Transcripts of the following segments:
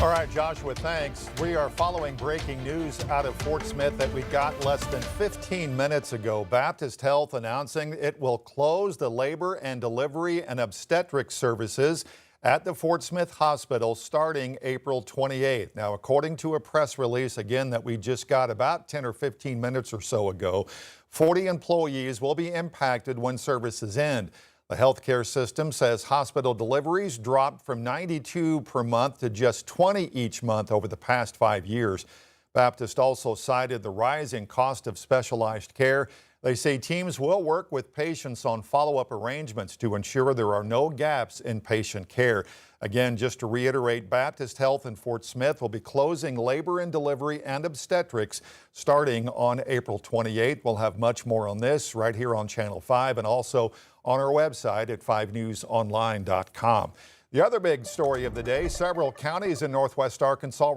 All right, Joshua, thanks. We are following breaking news out of Fort Smith that we got less than 15 minutes ago. Baptist Health announcing it will close the labor and delivery and obstetric services at the Fort Smith Hospital starting April 28th. Now, according to a press release, again, that we just got about 10 or 15 minutes or so ago, 40 employees will be impacted when services end. The healthcare system says hospital deliveries dropped from 92 per month to just 20 each month over the past 5 years. Baptist also cited the rising cost of specialized care. They say teams will work with patients on follow-up arrangements to ensure there are no gaps in patient care. Again, just to reiterate, Baptist Health in Fort Smith will be closing labor and delivery and obstetrics starting on April 28th. We'll have much more on this right here on Channel 5 and also on our website at 5newsonline.com. The other big story of the day, several counties in northwest Arkansas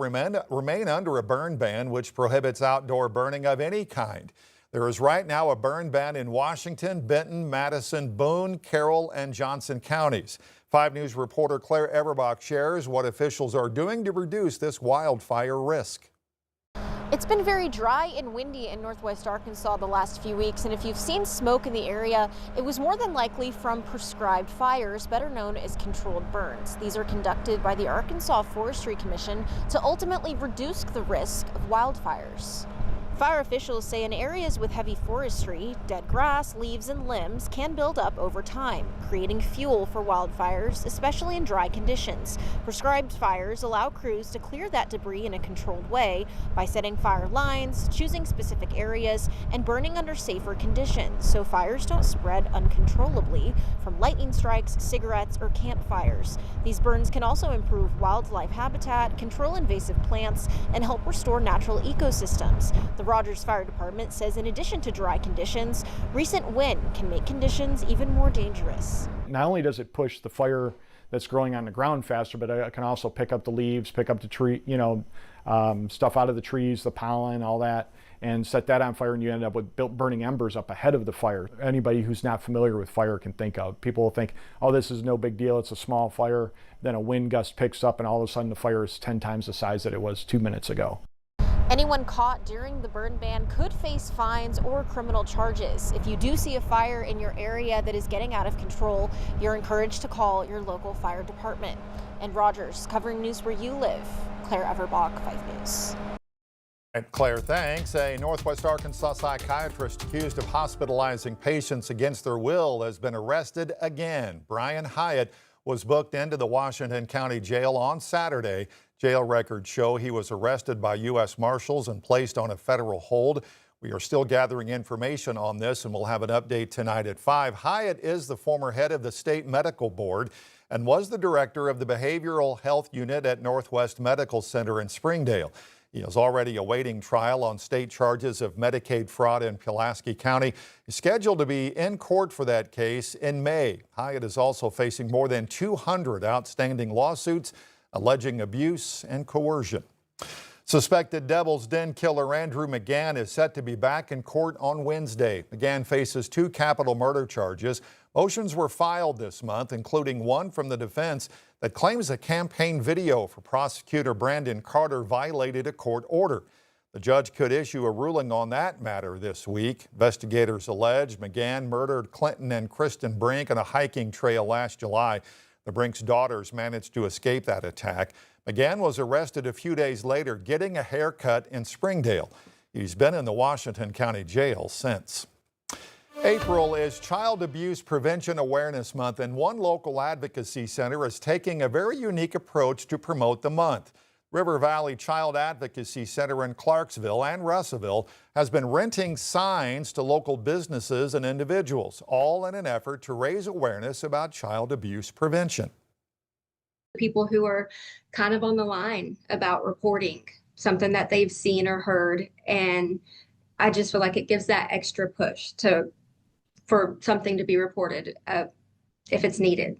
remain under a burn ban, which prohibits outdoor burning of any kind. There is right now a burn ban in Washington, Benton, Madison, Boone, Carroll, and Johnson counties. 5 News reporter Claire Everbach shares what officials are doing to reduce this wildfire risk. It's been very dry and windy in northwest Arkansas the last few weeks, and if you've seen smoke in the area, it was more than likely from prescribed fires, better known as controlled burns. These are conducted by the Arkansas Forestry Commission to ultimately reduce the risk of wildfires. Fire officials say in areas with heavy forestry, dead grass, leaves, and limbs can build up over time, creating fuel for wildfires, especially in dry conditions. Prescribed fires allow crews to clear that debris in a controlled way by setting fire lines, choosing specific areas, and burning under safer conditions so fires don't spread uncontrollably from lightning strikes, cigarettes, or campfires. These burns can also improve wildlife habitat, control invasive plants, and help restore natural ecosystems. The Rogers Fire Department says in addition to dry conditions, recent wind can make conditions even more dangerous. Not only does it push the fire that's growing on the ground faster, but it can also pick up the leaves, pick up the tree, stuff out of the trees, the pollen, all that, and set that on fire, and you end up with burning embers up ahead of the fire. Anybody who's not familiar with fire can think of. People will think, oh, this is no big deal, it's a small fire. Then a wind gust picks up and all of a sudden the fire is 10 times the size that it was 2 minutes ago. Anyone caught during the burn ban could face fines or criminal charges. If you do see a fire in your area that is getting out of control, you're encouraged to call your local fire department. And Rogers, covering news where you live, Claire Everbach, 5 News. And Claire, thanks. A Northwest Arkansas psychiatrist accused of hospitalizing patients against their will has been arrested again. Brian Hyatt was booked into the Washington County Jail on Saturday. Jail records show he was arrested by U.S. Marshals and placed on a federal hold. We are still gathering information on this, and we'll have an update tonight at 5. Hyatt is the former head of the State Medical Board and was the director of the Behavioral Health Unit at Northwest Medical Center in Springdale. He is already awaiting trial on state charges of Medicaid fraud in Pulaski County. He's scheduled to be in court for that case in May. Hyatt is also facing more than 200 outstanding lawsuits alleging abuse and coercion. Suspected Devil's Den killer Andrew McGann is set to be back in court on Wednesday. McGann faces 2 capital murder charges. Motions were filed this month, including one from the defense that claims a campaign video for prosecutor Brandon Carter violated a court order. The judge could issue a ruling on that matter this week. Investigators allege McGann murdered Clinton and Kristen Brink on a hiking trail last July. The Brink's daughters managed to escape that attack. McGann was arrested a few days later getting a haircut in Springdale. He's been in the Washington County Jail since. April is Child Abuse Prevention Awareness Month, and one local advocacy center is taking a very unique approach to promote the month. River Valley Child Advocacy Center in Clarksville and Russellville has been renting signs to local businesses and individuals, all in an effort to raise awareness about child abuse prevention. People who are kind of on the line about reporting something that they've seen or heard, and I just feel like it gives that extra push for something to be reported if it's needed.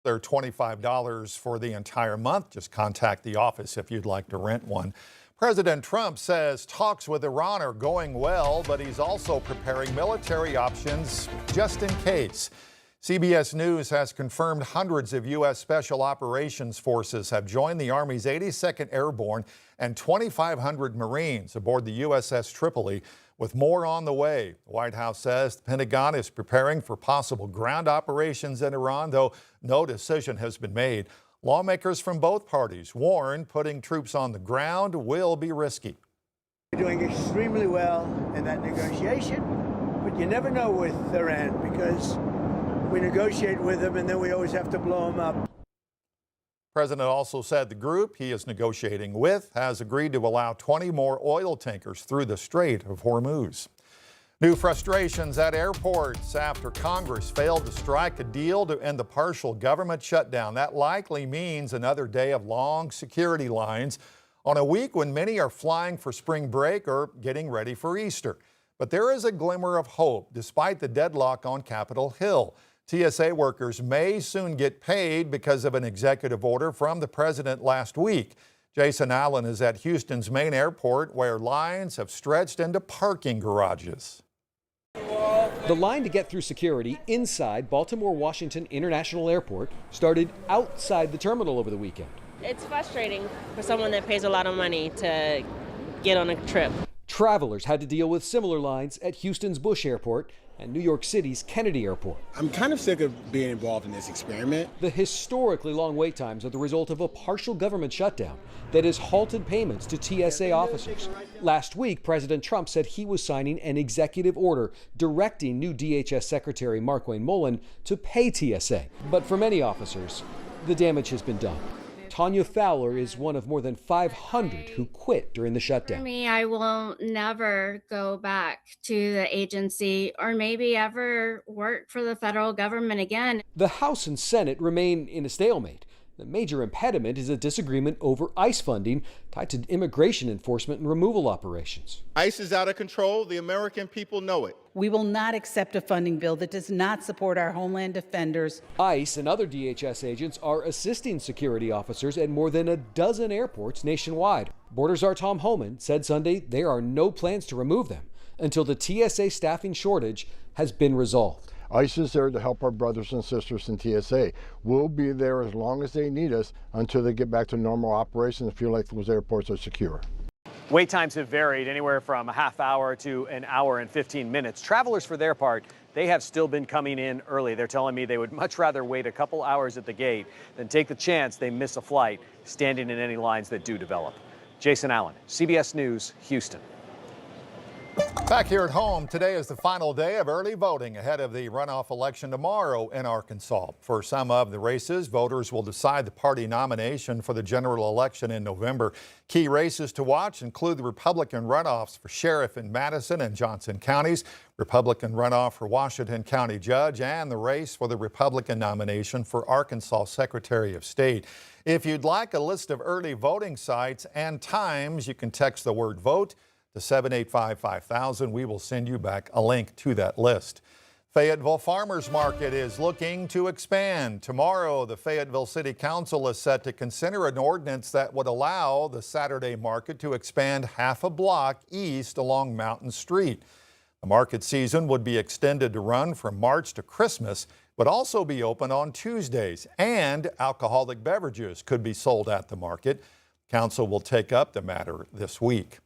They're $25 for the entire month. Just contact the office if you'd like to rent one. President Trump says talks with Iran are going well, but he's also preparing military options just in case. CBS News has confirmed hundreds of U.S. Special Operations Forces have joined the Army's 82nd Airborne and 2,500 Marines aboard the USS Tripoli, with more on the way. The White House says the Pentagon is preparing for possible ground operations in Iran, though no decision has been made. Lawmakers from both parties warn putting troops on the ground will be risky. We're doing extremely well in that negotiation, but you never know with Iran because we negotiate with them and then we always have to blow them up. The president also said the group he is negotiating with has agreed to allow 20 more oil tankers through the Strait of Hormuz. New frustrations at airports after Congress failed to strike a deal to end the partial government shutdown. That likely means another day of long security lines on a week when many are flying for spring break or getting ready for Easter. But there is a glimmer of hope despite the deadlock on Capitol Hill. TSA workers may soon get paid because of an executive order from the president last week. Jason Allen is at Houston's main airport, where lines have stretched into parking garages. The line to get through security inside Baltimore-Washington International Airport started outside the terminal over the weekend. It's frustrating for someone that pays a lot of money to get on a trip. Travelers had to deal with similar lines at Houston's Bush Airport and New York City's Kennedy Airport. I'm kind of sick of being involved in this experiment. The historically long wait times are the result of a partial government shutdown that has halted payments to TSA officers. Last week, President Trump said he was signing an executive order directing new DHS Secretary Markwayne Mullin to pay TSA. But for many officers, the damage has been done. Tanya Fowler is one of more than 500 who quit during the shutdown. For me, I will never go back to the agency or maybe ever work for the federal government again. The House and Senate remain in a stalemate. The major impediment is a disagreement over ICE funding tied to immigration enforcement and removal operations. ICE is out of control. The American people know it. We will not accept a funding bill that does not support our homeland defenders. ICE and other DHS agents are assisting security officers at more than a dozen airports nationwide. Border Czar Tom Homan said Sunday there are no plans to remove them until the TSA staffing shortage has been resolved. ICE is there to help our brothers and sisters in TSA. We'll be there as long as they need us until they get back to normal operations and feel like those airports are secure. Wait times have varied anywhere from a half hour to an hour and 15 minutes. Travelers, for their part, they have still been coming in early. They're telling me they would much rather wait a couple hours at the gate than take the chance they miss a flight standing in any lines that do develop. Jason Allen, CBS News, Houston. Back here at home, today is the final day of early voting ahead of the runoff election tomorrow in Arkansas. For some of the races, voters will decide the party nomination for the general election in November. Key races to watch include the Republican runoffs for sheriff in Madison and Johnson counties, Republican runoff for Washington County judge, and the race for the Republican nomination for Arkansas Secretary of State. If you'd like a list of early voting sites and times, you can text the word VOTE to 785-5000. We will send you back a link to that list. Fayetteville Farmers Market is looking to expand. Tomorrow, the Fayetteville City Council is set to consider an ordinance that would allow the Saturday market to expand half a block east along Mountain Street. The market season would be extended to run from March to Christmas, but also be open on Tuesdays, and alcoholic beverages could be sold at the market. Council will take up the matter this week.